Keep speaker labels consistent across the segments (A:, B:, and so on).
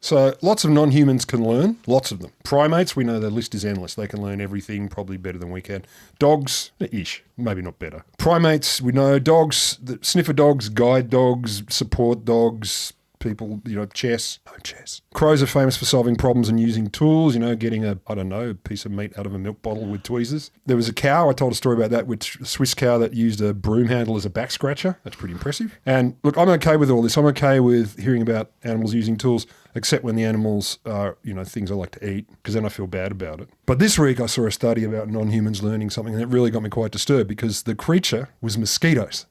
A: So lots of non-humans can learn, lots of them. Primates, we know the list is endless. They can learn everything, probably better than we can. Dogs, ish, maybe not better. Primates, we know dogs, sniffer dogs, guide dogs, support dogs, people, chess. No chess. Crows are famous for solving problems and using tools, getting a piece of meat out of a milk bottle with tweezers. There was a cow, I told a story about that, with a Swiss cow that used a broom handle as a back scratcher. That's pretty impressive. And look, I'm okay with all this. I'm okay with hearing about animals using tools, except when the animals are, things I like to eat, because then I feel bad about it. But this week I saw a study about non-humans learning something, and it really got me quite disturbed, because the creature was mosquitoes.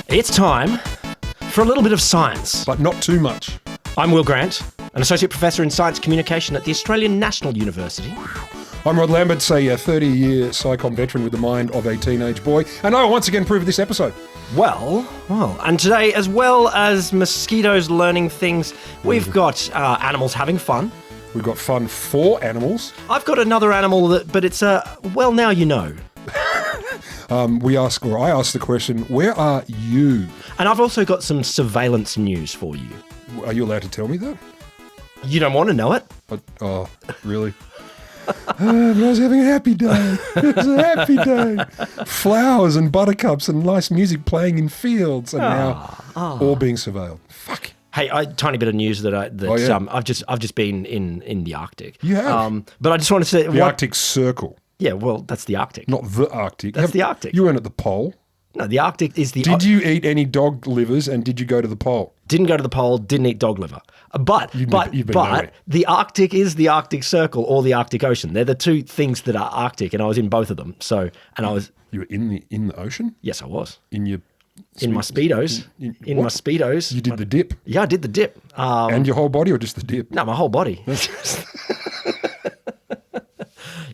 B: It's time for a little bit of science.
A: But not too much.
B: I'm Will Grant, an Associate Professor in Science Communication at the Australian National University.
A: I'm Rod Lambert, a 30-year SciComm veteran with the mind of a teenage boy, and I will once again prove this episode.
B: Well, and today, as well as mosquitoes learning things, we've got animals having fun.
A: We've got fun for animals.
B: I've got another animal, but it's now you know.
A: I ask the question, where are you?
B: And I've also got some surveillance news for you.
A: Are you allowed to tell me that?
B: You don't want to know it?
A: Oh, really? But I was having a happy day. It was a happy day. Flowers and buttercups and nice music playing in fields, and now all being surveilled. Fuck.
B: Hey, tiny bit of news that I've just been in the Arctic.
A: You have?
B: But I just want to say
A: the Arctic Circle.
B: Yeah, well, that's the Arctic.
A: Not the Arctic.
B: That's the Arctic.
A: You weren't at the pole.
B: No, the Arctic is the...
A: Did you eat any dog livers, and did you go to the pole?
B: Didn't go to the pole, didn't eat dog liver. But the Arctic is the Arctic Circle or the Arctic Ocean. They're the two things that are Arctic, and I was in both of them. You
A: were in the ocean?
B: Yes, I was.
A: In my
B: Speedos. In my Speedos.
A: You did the dip?
B: Yeah, I did the dip.
A: And your whole body, or just the dip?
B: No, my whole body.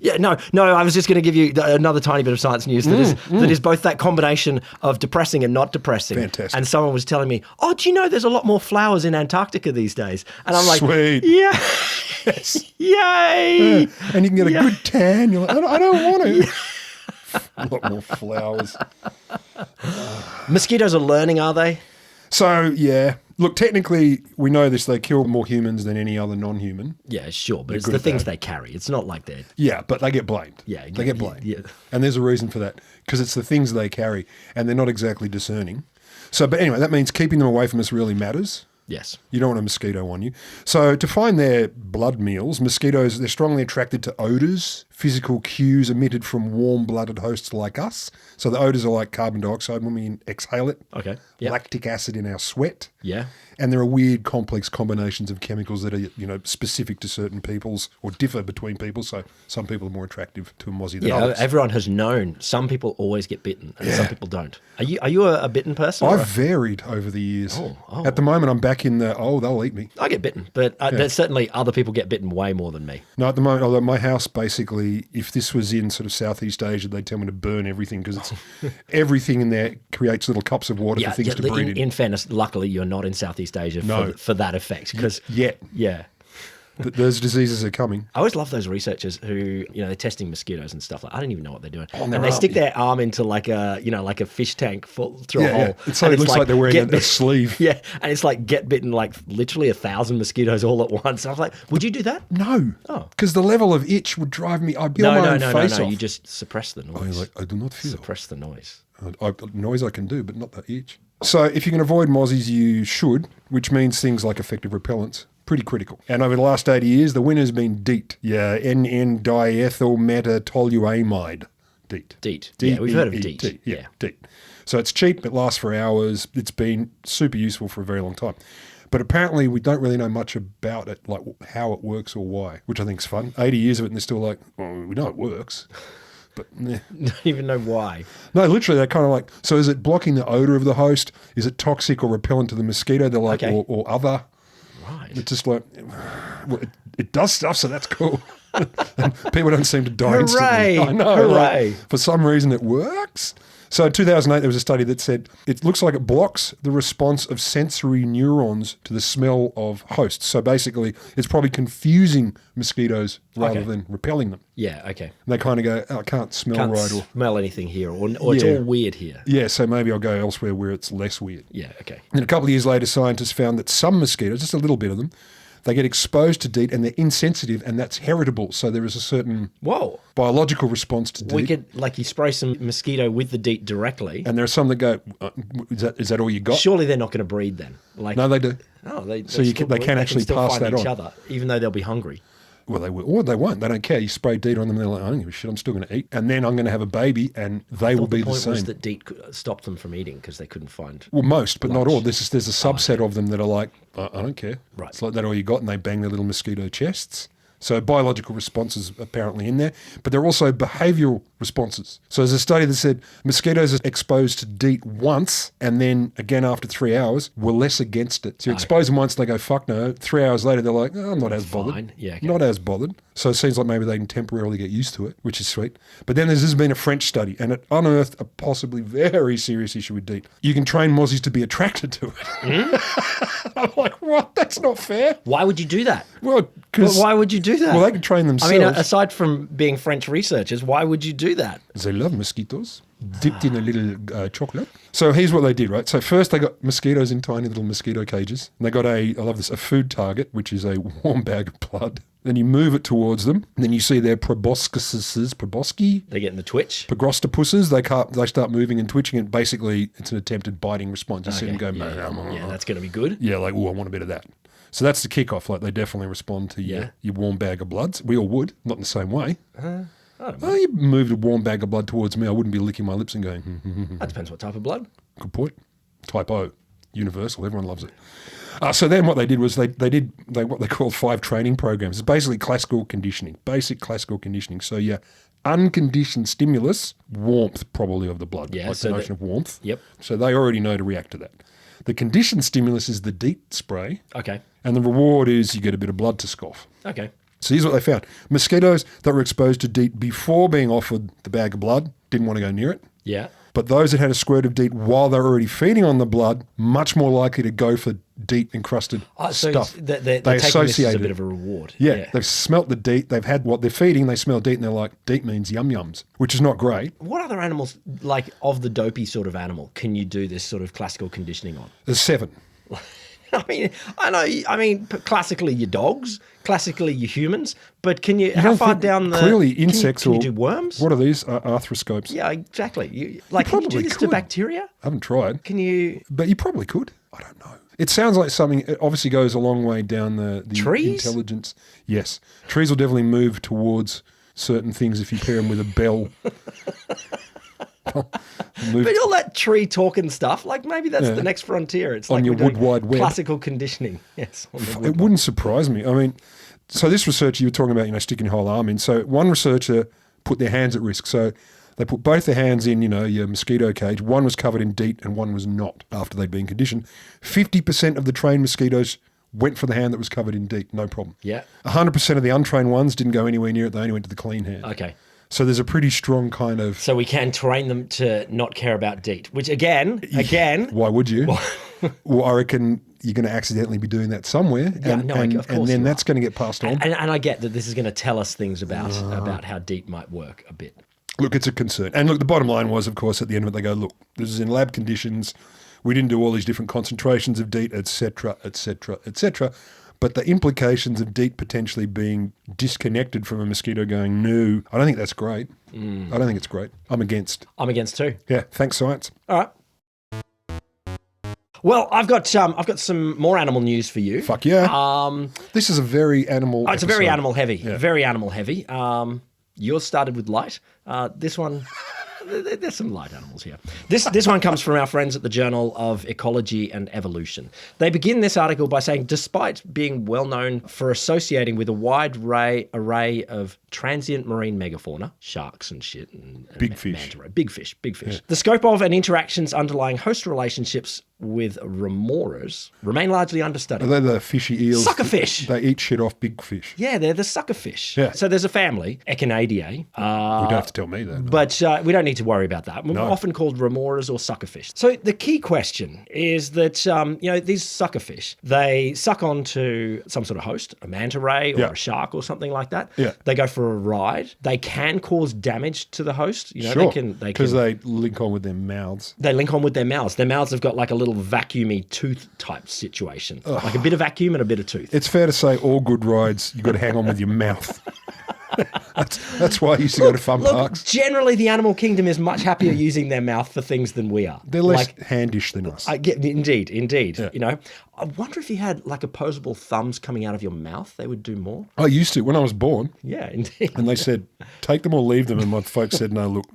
B: Yeah, no, I was just going to give you another tiny bit of science news that is both that combination of depressing and not depressing.
A: Fantastic.
B: And someone was telling me, do you know there's a lot more flowers in Antarctica these days? And I'm like,
A: sweet.
B: Yeah. Yay.
A: And you can get a good tan. You're like, I don't want to. A lot more flowers.
B: Mosquitoes are learning, are they?
A: So, yeah. Look, technically, we know this. They kill more humans than any other non-human.
B: Yeah, sure. But it's the things they carry. It's not like they're...
A: Yeah, but they get blamed.
B: Yeah.
A: They get blamed.
B: Yeah.
A: And there's a reason for that. Because it's the things they carry, and they're not exactly discerning. So, but anyway, that means keeping them away from us really matters.
B: Yes.
A: You don't want a mosquito on you. So to find their blood meals, mosquitoes, they're strongly attracted to odours, physical cues emitted from warm-blooded hosts like us. So the odours are like carbon dioxide when we exhale it.
B: Okay. Yep.
A: Lactic acid in our sweat.
B: Yeah.
A: And there are weird, complex combinations of chemicals that are, specific to certain peoples or differ between people. So some people are more attractive to a mozzie than others.
B: Everyone has known some people always get bitten and some people don't. Are you a bitten person?
A: I've varied over the years.
B: Oh.
A: At the moment, I'm back in the, they'll eat me.
B: I get bitten, but there's certainly other people get bitten way more than me.
A: No, at the moment, although my house basically, if this was in sort of Southeast Asia, they'd tell me to burn everything because it's everything in there creates little cups of water for things to breed in.
B: In fairness, luckily you're not in Southeast Asia for that effect. Yeah.
A: But those diseases are coming.
B: I always love those researchers who, they're testing mosquitoes and stuff. Like, I don't even know what they're doing.
A: And
B: they stick their arm into like a fish tank through a hole.
A: Yeah. It looks like they're wearing a sleeve.
B: Yeah, and it's like get bitten like literally 1,000 mosquitoes all at once. I was like, would you do that?
A: No. Because the level of itch would drive me, I'd peel my own face off.
B: You just suppress the noise.
A: You're like, I do not feel.
B: Suppress the noise.
A: Noise I can do, but not the itch. So if you can avoid mozzies, you should, which means things like effective repellents. Pretty critical. And over the last 80 years, the winner's been DEET. Yeah, N-N-diethylmetatoluamide. DEET.
B: DEET. Yeah, we've heard of DEET.
A: Yeah, DEET. So it's cheap, it lasts for hours, it's been super useful for a very long time. But apparently we don't really know much about it, like how it works or why, which I think is fun. 80 years of it and they're still like, we know it works. But
B: don't even know why.
A: No, literally, they're kind of like, so is it blocking the odor of the host? Is it toxic or repellent to the mosquito? They're like, or other.
B: Right.
A: It's just like, it does stuff, so that's cool. And people don't seem to die instantly.
B: Hooray!
A: I know.
B: Hooray!
A: Like, for some reason, it works. So in 2008, there was a study that said it looks like it blocks the response of sensory neurons to the smell of hosts. So basically, it's probably confusing mosquitoes rather than repelling them.
B: Yeah, okay.
A: And they kind of go, oh, I can't smell right. Or
B: smell anything here, or it's all weird here.
A: Yeah, so maybe I'll go elsewhere where it's less weird.
B: Yeah, okay.
A: And a couple of years later, scientists found that some mosquitoes, just a little bit of them, they get exposed to DEET and they're insensitive, and that's heritable. So there is a certain biological response to DEET.
B: We could, like, you spray some mosquito with the DEET directly.
A: And there are some that go, is that all you got?
B: Surely they're not going to breed then. Like,
A: no, they do.
B: Oh, they
A: can actually pass that on.
B: Each other, even though they'll be hungry.
A: Well, they will, or they won't. They don't care. You spray DEET on them, they're like, I don't give a shit, I'm still going to eat. And then I'm going to have a baby, and they will be the same.
B: The point was that DEET stopped them from eating because they couldn't find...
A: Well, most, but not all. There's a subset of them that are like, I don't care.
B: Right.
A: It's like that all you got, and they bang their little mosquito chests. So biological responses apparently in there, but there are also behavioural responses. So there's a study that said mosquitoes are exposed to DEET once and then again after 3 hours were less against it. So you expose them once, they go, fuck no. 3 hours later, they're like, oh, I'm not as bothered.
B: Fine. Yeah, okay.
A: Not as bothered. So it seems like maybe they can temporarily get used to it, which is sweet. But then there's been a French study, and it unearthed a possibly very serious issue with DEET. You can train mozzies to be attracted to it. I'm like, what? That's not fair.
B: Why would you do that?
A: Well, because...
B: Why would you do that?
A: Well, they can train themselves.
B: I mean, aside from being French researchers, why would you do that?
A: They love mosquitoes, dipped in a little chocolate. So here's what they did, right? So first they got mosquitoes in tiny little mosquito cages. And they got I love this, a food target, which is a warm bag of blood. Then you move it towards them. And then you see their proboscis.
B: They get in the twitch.
A: Pagrostopusses. They start moving and twitching. And basically, it's an attempted biting response. You see them go,
B: yeah, that's going to be good.
A: Yeah, like, oh, I want a bit of that. So that's the kickoff. Like, they definitely respond to your warm bag of bloods. We all would, not in the same way.
B: I don't know.
A: Well, you moved a warm bag of blood towards me, I wouldn't be licking my lips and going,
B: That depends what type of blood.
A: Good point. Type O. Universal. Everyone loves it. So then what they did was they did what they call 5 training programs. It's basically classical conditioning, basic classical conditioning. So yeah, unconditioned stimulus, warmth probably of the blood, like the notion of warmth.
B: Yep.
A: So they already know to react to that. The conditioned stimulus is the DEET spray.
B: Okay.
A: And the reward is you get a bit of blood to scoff.
B: Okay.
A: So here's what they found. Mosquitoes that were exposed to DEET before being offered the bag of blood didn't want to go near it.
B: Yeah.
A: But those that had a squirt of DEET while they were already feeding on the blood, much more likely to go for DEET-encrusted stuff.
B: They're taking this as a bit of a reward.
A: Yeah, they've smelt the DEET. They've had what they're feeding. They smell DEET, and they're like, DEET means yum-yums, which is not great.
B: What other animals, like of the dopey sort of animal, can you do this sort of classical conditioning on?
A: There's 7.
B: I mean, classically your dogs, classically your humans, but can you, how far down the...
A: Clearly insects
B: can you do worms?
A: What are these? Arthroscopes.
B: Yeah, exactly. Can you do this to bacteria?
A: I haven't tried.
B: Can you...
A: But you probably could. I don't know. It sounds like something, it obviously goes a long way down the
B: Trees?
A: Intelligence. Yes. Trees will definitely move towards certain things if you pair them with a bell.
B: But all that tree talking stuff, like maybe that's the next frontier. It's
A: on
B: like
A: your wood wide web.
B: Classical conditioning. Yes.
A: It wouldn't surprise me. I mean, so this researcher you were talking about, sticking your whole arm in. So one researcher put their hands at risk. So they put both their hands in, your mosquito cage. One was covered in DEET and one was not after they'd been conditioned. 50% of the trained mosquitoes went for the hand that was covered in DEET, no problem.
B: Yeah.
A: 100% of the untrained ones didn't go anywhere near it. They only went to the clean hand.
B: Okay.
A: So there's a pretty strong kind of...
B: So we can train them to not care about DEET, which again... Why
A: would you? Well, I reckon you're going to accidentally be doing that somewhere.
B: Of course
A: and then that's going to get passed on.
B: And I get that this is going to tell us things about how DEET might work a bit.
A: Look, it's a concern. And look, the bottom line was, of course, at the end of it, they go, look, this is in lab conditions. We didn't do all these different concentrations of DEET, et cetera, et cetera, et cetera. But the implications of DEET potentially being disconnected from a mosquito going, no, I don't think that's great. I don't think it's great. I'm against.
B: I'm against too.
A: Yeah, thanks, science.
B: All right. Well, I've got some more animal news for you.
A: Fuck yeah. This is a very animal
B: It's a very animal heavy. Yeah. Very animal heavy. Yours started with light. This one... There's some light animals here. This one comes from our friends at the Journal of Ecology and Evolution. They begin this article by saying, despite being well known for associating with a wide array of transient marine megafauna, sharks and shit, and
A: big fish.
B: Big fish. Yeah. The scope of and interactions underlying host relationships with remoras remain largely understudied.
A: Are they the fishy eels?
B: Sucker fish.
A: They eat shit off big fish.
B: Yeah, they're the sucker fish.
A: Yeah.
B: So there's a family, Echinidae.
A: You don't have to tell me that.
B: But we don't need to worry about that. We're
A: No.
B: often called remoras or suckerfish. So the key question is that, these suckerfish, they suck onto some sort of host, a manta ray or
A: Yeah.
B: a shark or something like that.
A: Yeah.
B: They go for a ride. They can cause damage to the host.
A: Sure,
B: they can
A: because they link on with their mouths.
B: they link on with their mouths. Their mouths have got like a little vacuumy tooth type situation, like a bit of vacuum and a bit of tooth.
A: It's fair to say all good rides, you've got to hang on with your mouth. That's why I used to go to fun parks.
B: Generally, the animal kingdom is much happier using their mouth for things than we are.
A: They're less handish than us.
B: Indeed.
A: Yeah.
B: I wonder if you had like opposable thumbs coming out of your mouth, they would do more.
A: I used to when I was born,
B: Yeah, indeed.
A: and they said, take them or leave them. And my folks said, no, look,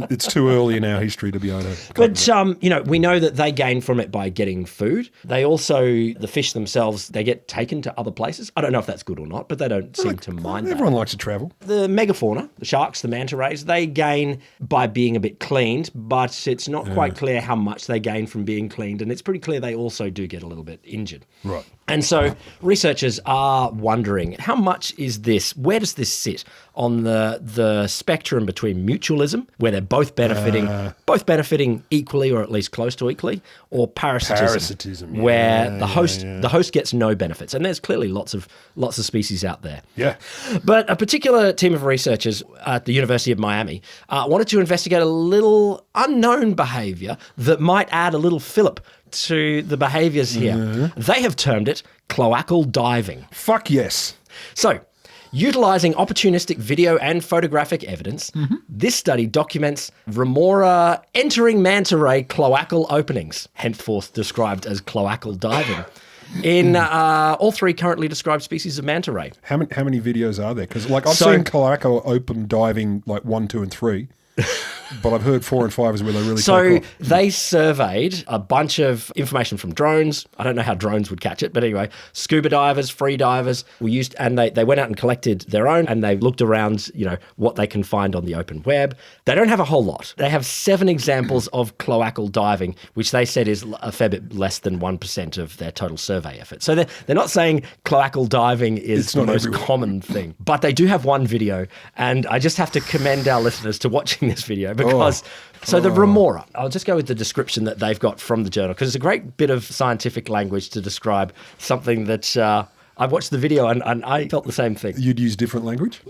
A: it's too early in our history to be able to.
B: But, we know that they gain from it by getting food. They also, the fish themselves, they get taken to other places. I don't know if that's good or not, but they don't seem to mind that.
A: Everyone likes to travel.
B: The megafauna, the sharks, the manta rays, they gain by being a bit cleaned, but it's not quite clear how much they gain from being cleaned. And it's pretty clear they also do get a little bit injured.
A: Right.
B: And so researchers are wondering, how much is this, where does this sit on the spectrum between mutualism, where they're both benefiting equally or at least close to equally, or parasitism, where the host gets no benefits. And there's clearly lots of species out there.
A: Yeah.
B: But a particular team of researchers at the University of Miami wanted to investigate a little unknown behavior that might add a little fillip to the behaviors here. They have termed it cloacal diving.
A: Fuck yes.
B: So, utilizing opportunistic video and photographic evidence, this study documents remora entering manta ray cloacal openings, henceforth described as cloacal diving, in all three currently described species of manta ray.
A: How many videos are there? Because I've seen cloacal open diving 1, 2, and 3. But I've heard 4 and 5 is where they really take off.
B: They surveyed a bunch of information from drones. I don't know how drones would catch it, but anyway, scuba divers, free divers were used, and they went out and collected their own, and they looked around, what they can find on the open web. They don't have a whole lot. They have 7 examples of cloacal diving, which they said is a fair bit less than 1% of their total survey effort. So they're not saying cloacal diving is the most common thing, but they do have one video, and I just have to commend our listeners to watching this video because the remora, I'll just go with the description that they've got from the journal because it's a great bit of scientific language to describe something that I watched the video and I felt the same thing.
A: You'd use different language?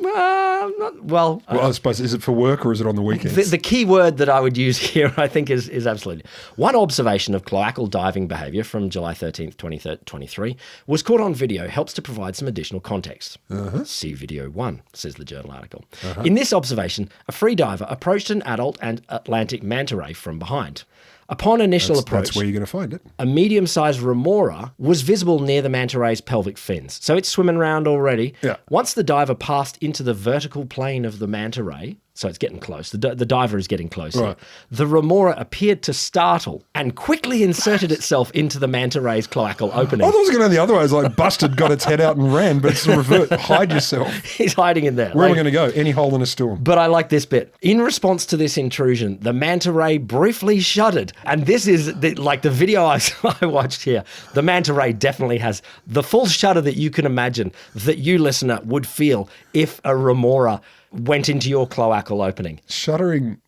B: I
A: suppose, is it for work or is it on the weekends?
B: The key word that I would use here, I think, is absolutely. One observation of cloacal diving behaviour from July 13th, 2023 was caught on video, helps to provide some additional context. See video 1, says the journal article. In this observation, a free diver approached an adult and Atlantic manta ray from behind. Upon initial approach,
A: that's where you're going to find it.
B: A medium-sized remora was visible near the manta ray's pelvic fins. So it's swimming around already.
A: Yeah.
B: Once the diver passed into the vertical plane of the manta ray, so it's getting close, the diver is getting closer,
A: right.
B: The remora appeared to startle and quickly inserted itself into the manta ray's cloacal opening.
A: I thought it was going to go the other way. It's like busted, got its head out and ran, but it's the revert. Hide yourself.
B: He's hiding in there.
A: Where am I going to go? Any hole in a storm.
B: But I like this bit. In response to this intrusion, the manta ray briefly shuddered. And this is the video I watched here. The manta ray definitely has the full shudder that you can imagine that you, listener, would feel if a remora went into your cloacal opening.
A: Shuddering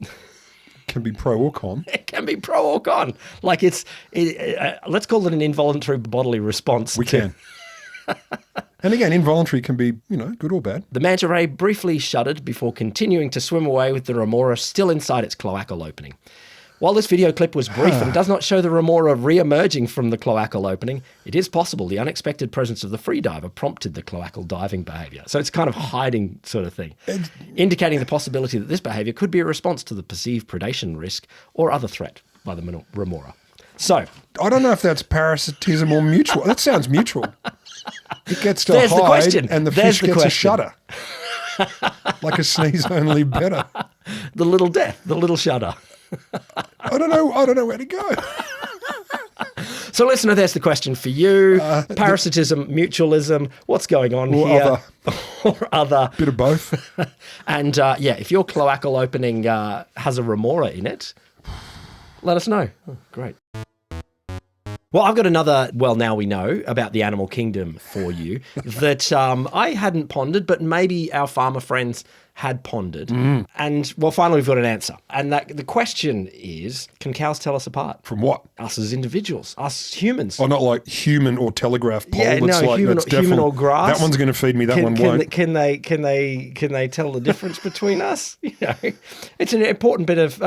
A: can be pro or con.
B: It can be pro or con. Like let's call it an involuntary bodily response.
A: We can. And again, involuntary can be, good or bad.
B: The manta ray briefly shuddered before continuing to swim away with the remora still inside its cloacal opening. While this video clip was brief and does not show the remora re-emerging from the cloacal opening, it is possible the unexpected presence of the freediver prompted the cloacal diving behaviour. So it's kind of hiding sort of thing, indicating the possibility that this behaviour could be a response to the perceived predation risk or other threat by the remora. So
A: I don't know if that's parasitism or mutual. That sounds mutual. It gets to
B: There's
A: hide
B: the question.
A: and the
B: There's
A: fish gets a shudder. Like a sneeze, only better.
B: The little death, the little shudder.
A: I don't know where to go.
B: So, listener, there's the question for you. Parasitism, mutualism, what's going on here? Or other.
A: Bit of both.
B: And, if your cloacal opening has a remora in it, let us know. Oh, great. Well, I've got another, now we know about the animal kingdom for you that I hadn't pondered, but maybe our farmer friends had pondered. And, well, finally we've got an answer. And the question is, can cows tell us apart?
A: From what?
B: Us as individuals, us humans.
A: Oh, not like human or telegraph pole.
B: Yeah,
A: That's
B: no,
A: like,
B: human,
A: that's
B: human or grass.
A: That one's going to feed me, that one won't.
B: Can they tell the difference between us? You know, it's an important bit of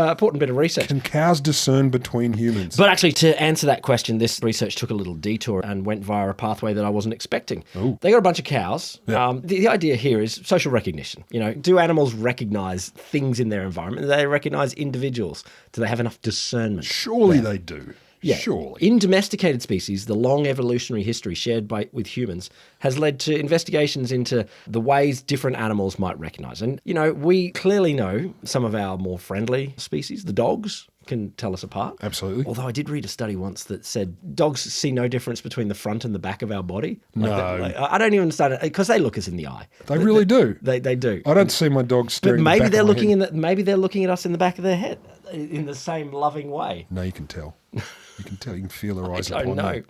B: research.
A: Can cows discern between humans?
B: But actually, to answer that question, this research took a little detour and went via a pathway that I wasn't expecting.
A: Ooh.
B: They got a bunch of cows.
A: Yeah.
B: The idea here is social recognition. You know, do animals recognize things in their environment? Do they recognize individuals? Do they have enough discernment?
A: Surely they do.
B: Yeah.
A: Surely.
B: In domesticated species, the long evolutionary history shared with humans has led to investigations into the ways different animals might recognize. And, you know, we clearly know some of our more friendly species, the dogs, can tell us apart.
A: Absolutely.
B: Although I did read a study once that said dogs see no difference between the front and the back of our body.
A: No.
B: I don't even understand it because they look us in the eye.
A: They really do.
B: They do.
A: I don't see my dog
B: But
A: staring
B: maybe
A: at the
B: they're
A: back of my
B: looking
A: head.
B: maybe they're looking at us in the back of their head in the same loving way.
A: No, you can tell. You can tell. You can feel their eyes
B: I
A: upon
B: don't know.
A: you.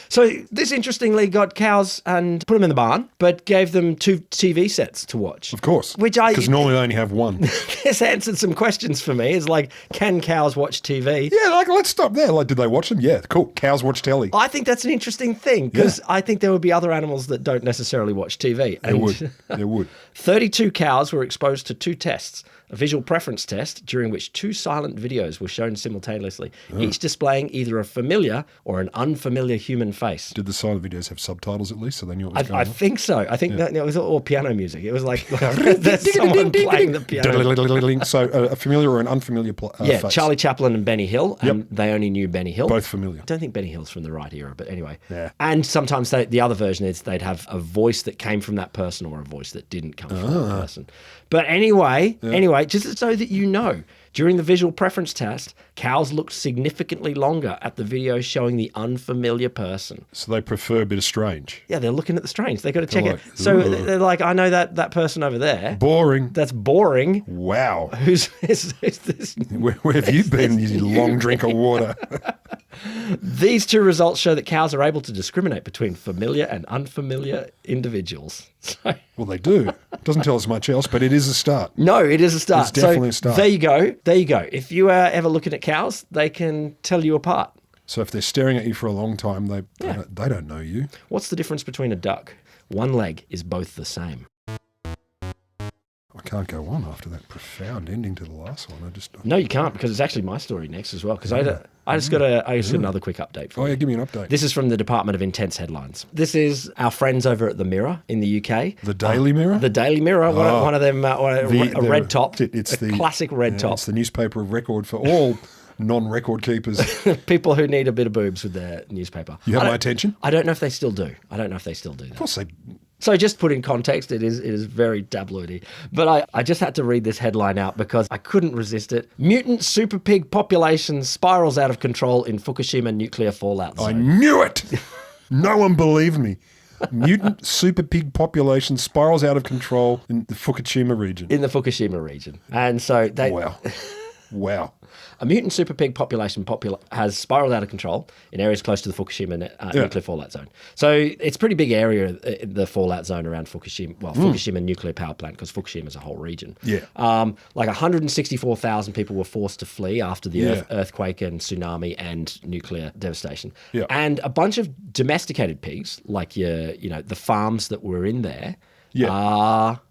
B: So this interestingly got cows and put them in the barn, but gave them 2 TV sets to watch.
A: Of course.
B: Which
A: Because normally they only have one.
B: This answered some questions for me. It's like, can cows watch TV?
A: Yeah, like, let's stop there. Like, did they watch them? Yeah, cool. Cows watch telly.
B: I think that's an interesting thing because I think there would be other animals that don't necessarily watch TV.
A: There would. There would.
B: 32 cows were exposed to 2 tests. A visual preference test during which 2 silent videos were shown simultaneously, each displaying either a familiar or an unfamiliar human face.
A: Did the silent videos have subtitles at least so they knew what was going
B: I
A: on?
B: think so. I think that it was all piano music. It was like there's someone playing the piano.
A: So a familiar or an unfamiliar
B: Yeah,
A: face.
B: Charlie Chaplin and Benny Hill, and they only knew Benny Hill.
A: Both familiar.
B: I don't think Benny Hill's from the right era, but anyway.
A: Yeah.
B: And sometimes the other version is they'd have a voice that came from that person or a voice that didn't come from that person. But anyway, just so that you know, during the visual preference test, cows looked significantly longer at the videos showing the unfamiliar person.
A: So they prefer a bit of strange.
B: Yeah, they're looking at the strange. They got to check
A: like,
B: it. So
A: ooh.
B: they're like, I know that person over there.
A: Boring.
B: That's boring.
A: Wow.
B: Who's this?
A: Where have you been, you long drink of water?
B: These 2 results show that cows are able to discriminate between familiar and unfamiliar individuals. So,
A: Well, they do. Doesn't tell us much else, but it is a start.
B: no, it is a start.
A: It's definitely a start.
B: There you go. There you go. If you are ever looking at cows, they can tell you apart.
A: So if they're staring at you for a long time, they don't know you.
B: What's the difference between a duck? One leg is both the same.
A: I can't go on after that profound ending to the last one.
B: No, you can't, because it's actually my story next as well. Because I just got another quick update for you.
A: Oh, yeah, give me an update.
B: This is from the Department of Intense Headlines. This is our friends over at the Mirror in the UK.
A: The Daily Mirror?
B: The Daily Mirror, one of them, a red top,
A: It's the
B: classic red top.
A: It's the newspaper of record for all non-record keepers.
B: People who need a bit of boobs with their newspaper.
A: You have my attention?
B: I don't know if they still do. That.
A: Of course they...
B: So just put in context, it is very tabloidy. But I just had to read this headline out because I couldn't resist it. Mutant super pig population spirals out of control in Fukushima nuclear fallout zone.
A: I knew it! No one believed me. Mutant super pig population spirals out of control in the Fukushima region.
B: In the Fukushima region. And so they...
A: Wow.
B: A mutant super pig population has spiraled out of control in areas close to the Fukushima nuclear fallout zone. So it's a pretty big area, the fallout zone around Fukushima, Fukushima nuclear power plant, because Fukushima is a whole region.
A: Yeah.
B: Like 164,000 people were forced to flee after the earthquake and tsunami and nuclear devastation.
A: Yeah.
B: And a bunch of domesticated pigs, like the farms that were in there,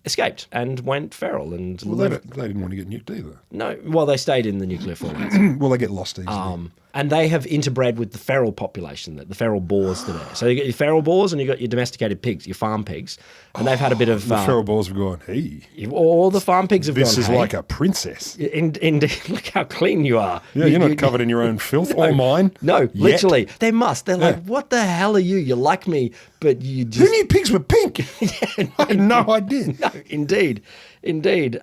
B: escaped and went feral. And
A: Well, they didn't want to get nuked either.
B: No, well, they stayed in the nuclear fallout zone.
A: Well, they get lost easily.
B: And they have interbred with the feral population, the feral boars that are. So you got your feral boars and you got your domesticated pigs, your farm pigs. And they've had a bit of...
A: The feral boars have gone, hey.
B: All the farm pigs have gone,
A: This is
B: hey.
A: like a princess.
B: Indeed, look how clean you are.
A: Yeah, you're not covered in your own filth or mine.
B: No,
A: yet.
B: literally. They must. They're like, what the hell are you? You like me, but you just...
A: Who knew pigs were pink? I had no idea.
B: No, indeed.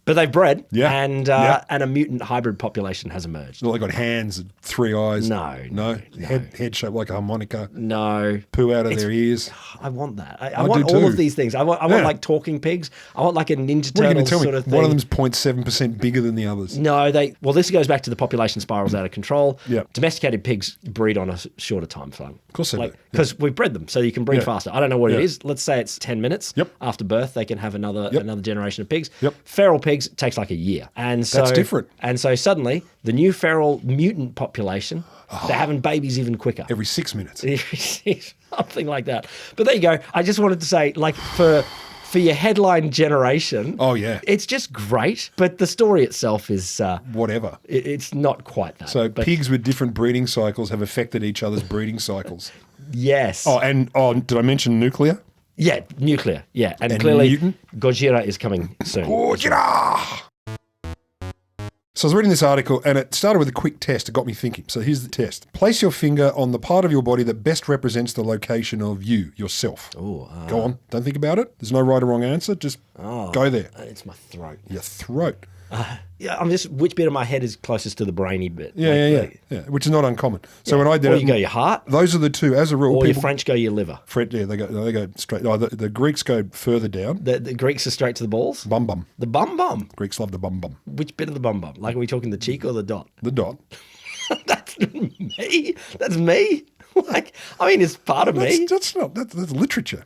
B: But they've bred,
A: Yeah.
B: and a mutant hybrid population has emerged.
A: Well, they got hands and 3 eyes eyes.
B: No.
A: Head shaped like a harmonica.
B: No.
A: Poo out of their ears.
B: I want that. I want
A: do
B: all
A: too.
B: of these things. I want like talking pigs. I want like a Ninja
A: What are you going
B: Turtles
A: to tell me?
B: sort of thing.
A: One of them's 0.7% bigger than the others.
B: No, well, this goes back to the population spirals out of control.
A: Yep.
B: Domesticated pigs breed on a shorter time frame.
A: Of course they do.
B: Because we bred them, so you can breed faster. I don't know what it is. Let's say it's 10 minutes
A: Yep.
B: after birth, they can have another generation of pigs.
A: Yep.
B: Feral pigs takes like a year. And so
A: That's different.
B: And so suddenly, the new feral mutant population, they're having babies even quicker.
A: Every 6 minutes.
B: Something like that. But there you go. I just wanted to say, like, for your headline generation,
A: Oh, yeah.
B: it's just great. But the story itself is
A: Whatever.
B: it's not quite that.
A: So
B: but
A: pigs with different breeding cycles have affected each other's breeding cycles.
B: yes.
A: Did I mention nuclear?
B: Yeah, nuclear. Yeah, and
A: And
B: clearly
A: mutant?
B: Gojira is coming soon.
A: Gojira! So I was reading this article and it started with a quick test. It got me thinking. So here's the test. Place your finger on the part of your body that best represents the location of you, yourself. Go on. Don't think about it. There's no right or wrong answer. Just go there.
B: It's my throat.
A: Your throat.
B: Yeah, I'm just which bit of my head is closest to the brainy bit?
A: Yeah. Which is not uncommon. So when I did
B: Or
A: it,
B: you go your heart,
A: those are the two. As a rule,
B: or your
A: people,
B: French go your liver.
A: they go straight. Oh, the Greeks go further down.
B: The Greeks are straight to the balls.
A: Bum bum.
B: The bum bum.
A: Greeks love the bum bum.
B: Which bit of the bum bum? Like, are we talking the cheek or the dot?
A: The dot.
B: That's me. That's me. Like, I mean, it's part of me.
A: That's literature.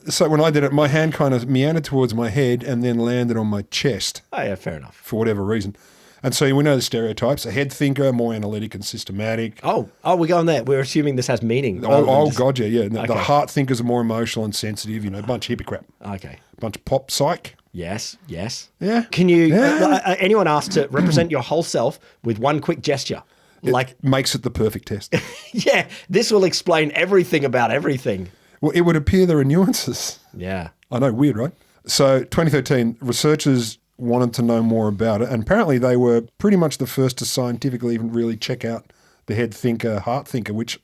A: So when I did it, my hand kind of meandered towards my head and then landed on my chest
B: Oh yeah, fair enough.
A: for whatever reason. And so we know the stereotypes: a head thinker, more analytic and systematic.
B: Oh, we're going there. We're assuming this has meaning.
A: God, yeah. No,
B: Okay.
A: The heart thinkers are more emotional and sensitive. A bunch of hippie crap.
B: Okay.
A: Bunch of pop psych.
B: Yes.
A: Yeah.
B: Can you?
A: Yeah.
B: Anyone asked to represent your whole self with one quick gesture? Like,
A: Makes it the perfect test.
B: yeah, this will explain everything about everything.
A: Well, it would appear there are nuances.
B: Yeah.
A: I know, weird, right? So 2013, researchers wanted to know more about it, and apparently they were pretty much the first to scientifically even really check out the head thinker, heart thinker, which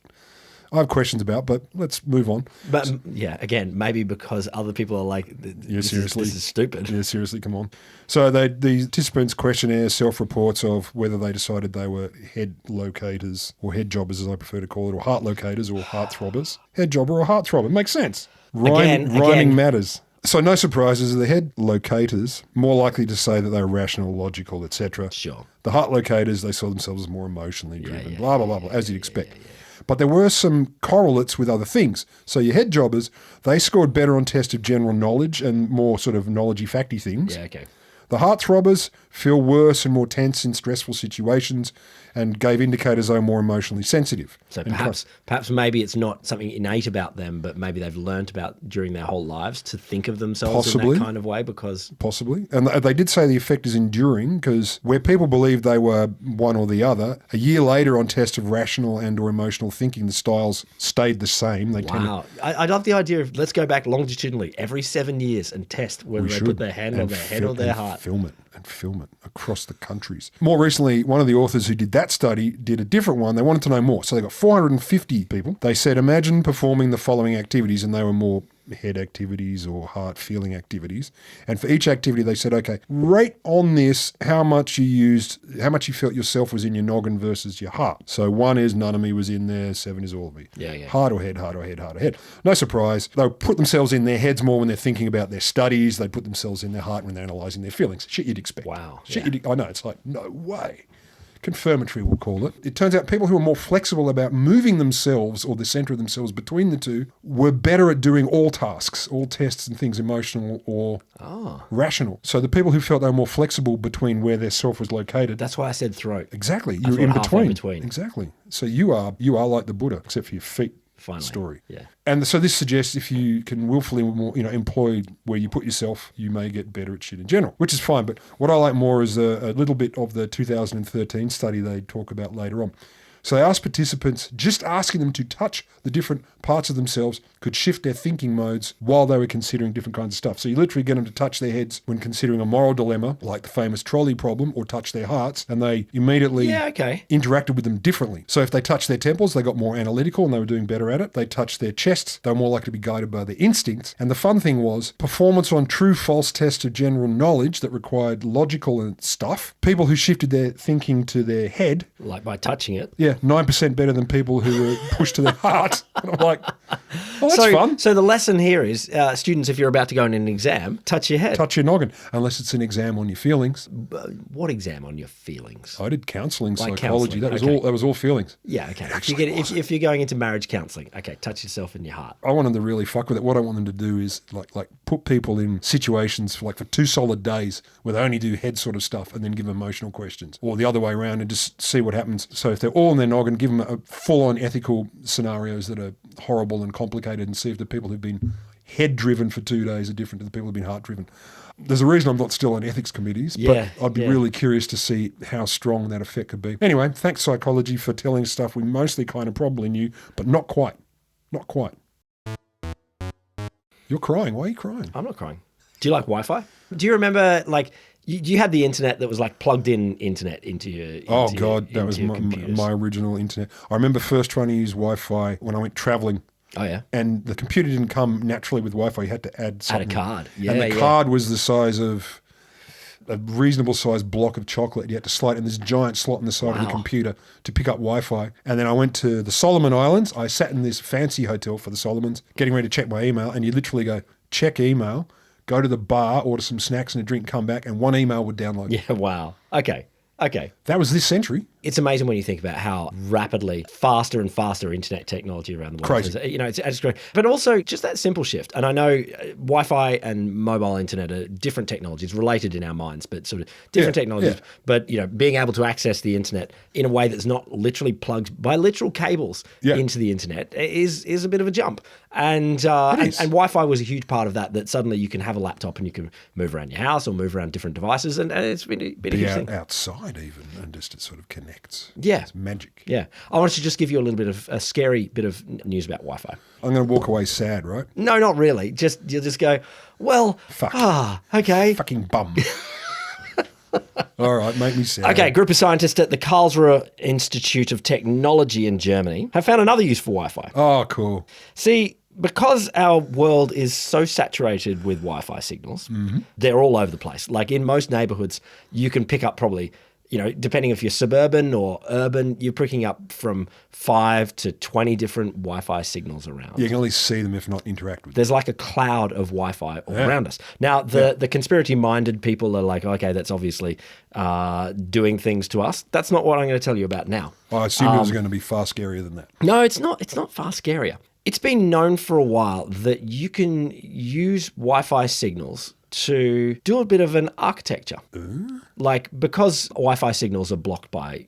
A: I have questions about, but let's move on.
B: But yeah, again, maybe because other people are like, this is stupid.
A: Yeah, seriously, come on. So the participants' questionnaire self-reports of whether they decided they were head locators or head jobbers, as I prefer to call it, or heart locators or heart throbbers. Head jobber or heart throbber. Makes sense. Rhyming matters. So no surprises. The head locators more likely to say that they're rational, logical, etc.
B: Sure.
A: The heart locators, they saw themselves as more emotionally driven, blah, blah, blah, blah, as you'd expect. But there were some correlates with other things. So your head jobbers, they scored better on tests of general knowledge and more sort of knowledgey, facty things.
B: Yeah, okay.
A: The heart throbbers feel worse and more tense in stressful situations and gave indicators they were more emotionally sensitive.
B: So perhaps maybe it's not something innate about them, but maybe they've learnt about during their whole lives to think of themselves in that kind of way because...
A: Possibly. And they did say the effect is enduring because where people believed they were one or the other, a year later on tests of rational and or emotional thinking, the styles stayed the same.
B: Wow. I love the idea of let's go back longitudinally every 7 years and test whether they put their hand on their head or their heart.
A: Film it across the countries. More recently, one of the authors who did that study did a different one. They wanted to know more. So they got 450 people. They said, imagine performing the following activities, and they were more head activities or heart feeling activities. And for each activity, they said, okay, rate on this how much you felt yourself was in your noggin versus your heart. So 1 is none of me was in there, 7 is all of me.
B: Yeah.
A: Heart or head, heart or head, heart or head. No surprise. They'll put themselves in their heads more when they're thinking about their studies. They put themselves in their heart when they're analysing their feelings. Shit you'd expect.
B: Wow.
A: I know, it's like, no way. Confirmatory, we'll call it. It turns out people who are more flexible about moving themselves or the centre of themselves between the two were better at doing all tasks, all tests and things, emotional or rational. So the people who felt they were more flexible between where their self was located.
B: That's why I said throat.
A: Exactly. You're in between. Exactly. So you are like the Buddha, except for your feet.
B: Finally.
A: Story.
B: Yeah.
A: And so this suggests if you can willfully employ where you put yourself, you may get better at shit in general, which is fine. But what I like more is a little bit of the 2013 study they talk about later on. So they asked participants, just asking them to touch the different parts of themselves could shift their thinking modes while they were considering different kinds of stuff. So you literally get them to touch their heads when considering a moral dilemma, like the famous trolley problem, or touch their hearts, and they immediately interacted with them differently. So if they touched their temples, they got more analytical and they were doing better at it. They touched their chests, they were more likely to be guided by their instincts. And the fun thing was, performance on true-false tests of general knowledge that required logical and stuff, people who shifted their thinking to their head,
B: like by touching it.
A: Yeah, 9% better than people who were pushed to their heart. And I'm like, oh, that's fun.
B: So the lesson here is, students, if you're about to go in an exam, touch your head.
A: Touch your noggin, unless it's an exam on your feelings.
B: What exam on your feelings?
A: I did counselling,
B: Like
A: psychology.
B: counselling,
A: That was all feelings.
B: Yeah, okay. If you're going into marriage counselling, okay, touch yourself in your heart.
A: I want them to really fuck with it. What I want them to do is like put people in situations for 2 solid days where they only do head sort of stuff and then give them emotional questions, or the other way around, and just see what happens. So if they're all in their noggin, give them a full-on ethical scenarios that are horrible and complicated, and see if the people who've been head-driven for 2 days are different to the people who've been heart-driven. There's a reason I'm not still on ethics committees, but I'd be really curious to see how strong that effect could be. Anyway, thanks, psychology, for telling us stuff we mostly kind of probably knew, but not quite. Not quite. You're crying. Why are you crying?
B: I'm not crying. Do you like Wi-Fi? Do you remember, you had the internet that was plugged in internet into your
A: that was my original internet. I remember first trying to use Wi-Fi when I went traveling.
B: Oh, yeah.
A: And the computer didn't come naturally with Wi-Fi. You had to add something.
B: Add a card. Yeah,
A: and the card was the size of a reasonable sized block of chocolate. You had to slide in this giant slot in the side of the computer to pick up Wi-Fi. And then I went to the Solomon Islands. I sat in this fancy hotel for the Solomons, getting ready to check my email. And you literally go, check email, go to the bar, order some snacks and a drink, come back, and one email would download.
B: Yeah, wow. Okay.
A: That was this century.
B: It's amazing when you think about how rapidly faster and faster internet technology around the world
A: Crazy.
B: is. It's great. But also just that simple shift. And I know Wi-Fi and mobile internet are different technologies, related in our minds, but sort of different technologies. Yeah. But, being able to access the internet in a way that's not literally plugged by literal cables into the internet is a bit of a jump. And Wi-Fi was a huge part of that suddenly you can have a laptop and you can move around your house or move around different devices. And it's been a huge thing.
A: Outside even, and just it sort of connects.
B: Yeah.
A: It's magic.
B: Yeah. I wanted to just give you a little bit of a scary bit of news about Wi-Fi.
A: I'm going to walk away sad, right?
B: No, not really. You'll just go, well,
A: fuck.
B: Okay.
A: Fucking bum. All right, make me sad.
B: Okay, a group of scientists at the Karlsruhe Institute of Technology in Germany have found another use for Wi-Fi.
A: Oh, cool.
B: See, because our world is so saturated with Wi-Fi signals, they're all over the place. Like in most neighborhoods, you can pick up probably, depending if you're suburban or urban, you're picking up from 5 to 20 different Wi-Fi signals around.
A: You can at least see them, if not interact with them.
B: There's like a cloud of Wi-Fi all around us. Now, the conspiracy-minded people are like, okay, that's obviously doing things to us. That's not what I'm going to tell you about now.
A: I assumed it was going to be far scarier than that.
B: No, it's not. It's not far scarier. It's been known for a while that you can use Wi-Fi signals to do a bit of an architecture. Because Wi-Fi signals are blocked by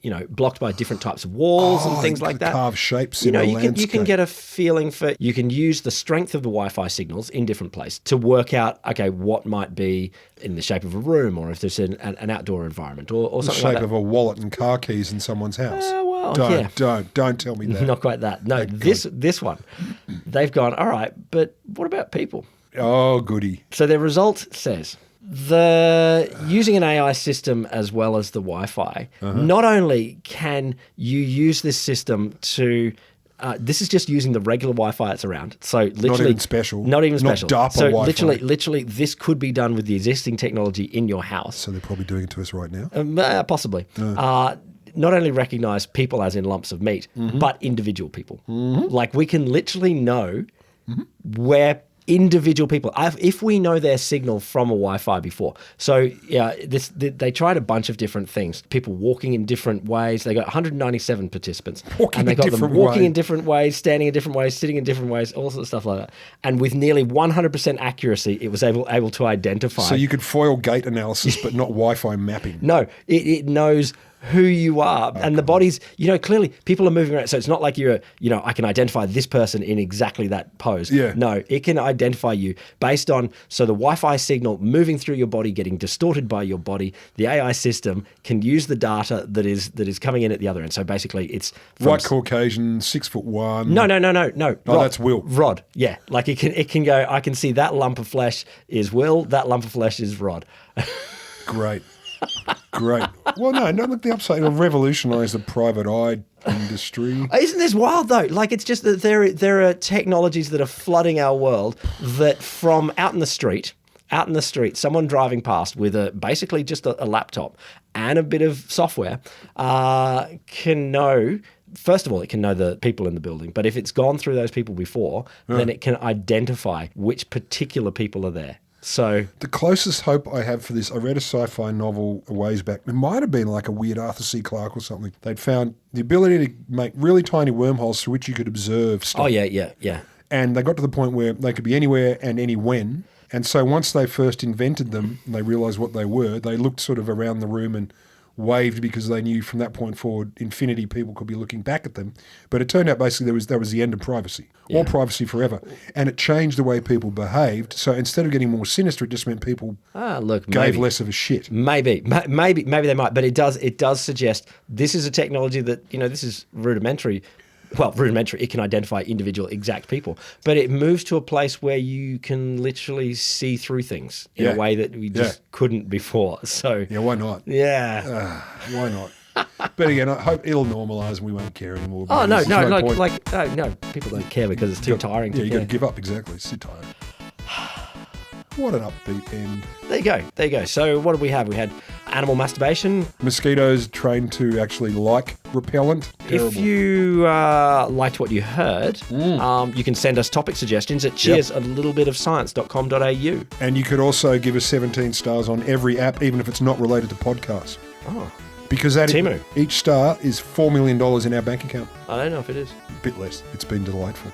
B: different types of walls and things like that.
A: Carved shapes in the landscape.
B: You can get a feeling you can use the strength of the Wi-Fi signals in different places to work out, okay, what might be in the shape of a room, or if there's an outdoor environment or something like that.
A: The shape of a wallet and car keys in someone's house. Don't tell me that.
B: Not quite that. No, this one, they've gone, all right, but what about people?
A: Oh, goody.
B: So their result says using an AI system as well as the Wi-Fi, not only can you use this system to this is just using the regular Wi-Fi that's around. So literally,
A: not even special.
B: Not DARPA so
A: Wi-Fi.
B: literally, this could be done with the existing technology in your house.
A: So they're probably doing it to us right now?
B: Possibly. Not only recognize people as in lumps of meat, but individual people. Like we can literally know where individual people, if we know their signal from a Wi-Fi before. So they tried a bunch of different things. People walking in different ways. They got 197 participants. And they got them walking in different ways, standing in different ways, sitting in different ways, all sorts of stuff like that. And with nearly 100% accuracy, it was able to identify.
A: So you could foil gate analysis, but not Wi-Fi mapping.
B: No, it knows who you are. And the body's, clearly people are moving around. So it's not like I can identify this person in exactly that pose.
A: Yeah.
B: No, it can identify you based on, so the Wi-Fi signal moving through your body, getting distorted by your body. The AI system can use the data that is coming in at the other end. So basically it's from
A: White Caucasian, 6'1".
B: No.
A: Oh, that's Will.
B: Rod. Yeah. Like it can go, I can see that lump of flesh is Will, that lump of flesh is Rod.
A: Great. Well, no, look, the upside will revolutionise the private eye industry.
B: Isn't this wild though? Like it's just that there are technologies that are flooding our world that from out in the street, someone driving past with basically just a laptop and a bit of software can know. First of all, it can know the people in the building, but if it's gone through those people before, then it can identify which particular people are there. So
A: the closest hope I have for this, I read a sci-fi novel a ways back. It might have been like a weird Arthur C. Clarke or something. They'd found the ability to make really tiny wormholes through which you could observe stuff.
B: Oh, yeah.
A: And they got to the point where they could be anywhere and any when. And so once they first invented them and they realised what they were, they looked sort of around the room and waved because they knew from that point forward infinity people could be looking back at them. But it turned out basically that was the end of privacy. All privacy forever. And it changed the way people behaved. So instead of getting more sinister, it just meant people gave less of a shit.
B: Maybe they might. But it does suggest this is a technology that, this is rudimentary. Well, rudimentary, it can identify individual exact people, but it moves to a place where you can literally see through things in a way that we just couldn't before. So
A: yeah, why not?
B: Yeah.
A: Why not? But again, I hope it'll normalise and we won't care anymore.
B: Oh, no, people don't care because it's too tiring to care.
A: Yeah, you got to give up, exactly. It's too tiring. What an upbeat end.
B: There you go. So what did we have? We had animal masturbation.
A: Mosquitoes trained to actually like repellent. Terrible.
B: If you liked what you heard, you can send us topic suggestions at cheers@a littlebitofscience.com.au.
A: And you could also give us 17 stars on every app, even if it's not related to podcasts.
B: Oh.
A: Because each star is $4 million in our bank account.
B: I don't know if it is.
A: A bit less. It's been delightful.